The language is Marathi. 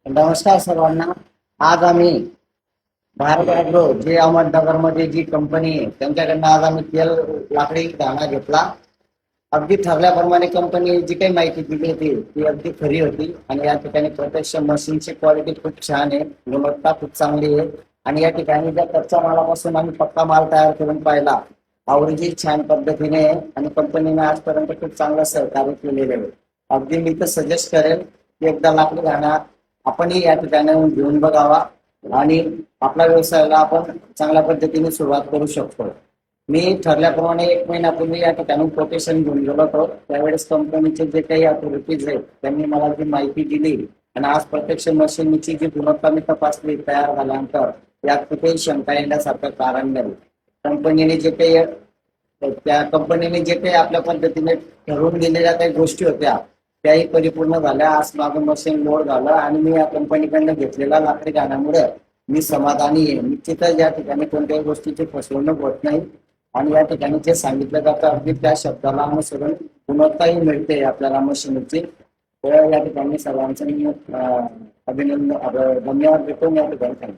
नमस्कार सर्वांना. आज आम्ही भारत ॲग्रो जे अहमदनगरमध्ये जी कंपनी आहे त्यांच्याकडनं आज आम्ही तेल लाकडी दाणा घेतला. अगदी ठरल्याप्रमाणे कंपनी जी काही माहिती दिली होती ती अगदी खरी होती आणि या ठिकाणी प्रत्यक्ष मशीनची क्वालिटी खूप छान आहे, गुणवत्ता खूप चांगली आहे. आणि या ठिकाणी ज्या कच्च्या मालापासून आम्ही पक्का माल तयार करून पाहिला आवरेजही छान पद्धतीने आहे आणि कंपनीने आजपर्यंत खूप चांगलं सहकार्य केलेलं आहे. अगदी मी तर सजेस्ट करेल की एकदा लाकडी दाणा आपणही या ठिकाणी घेऊन बघावा आणि आपल्या व्यवसायाला आपण चांगल्या पद्धतीने सुरुवात करू शकतो. मी ठरल्याप्रमाणे 1 महिन्यापूर्वी या ठिकाणी कोटेशन घेऊन गेलो होतो. त्यावेळेस कंपनीचे जे काही अथॉरिटीज आहेत त्यांनी मला जी माहिती दिली आणि आज प्रत्यक्ष मशीनची जी गुणवत्ता मी तपासली तयार झाल्यानंतर यात कुठेही शंका येण्यासारखं कारण नाही. कंपनीने जे काही त्या कंपनीने जे काही आपल्या पद्धतीने ठरवून दिलेल्या काही गोष्टी होत्या त्याही परिपूर्ण झाल्या. आज माझं मशीन लोड झालं आणि मी या कंपनीकडनं घेतलेल्या लाकडी दाण्यामुळे मी समाधानी आहे. निश्चितच या ठिकाणी कोणत्याही गोष्टीची फसवणूक होत नाही आणि या ठिकाणी जे सांगितलं जातं अगदी त्या शब्दाला अनुसरून गुणवत्ताही मिळते आपल्याला मशीनची. तर या ठिकाणी सर्वांचं मी अभिनंदन धन्यवाद देतो. या ठिकाणी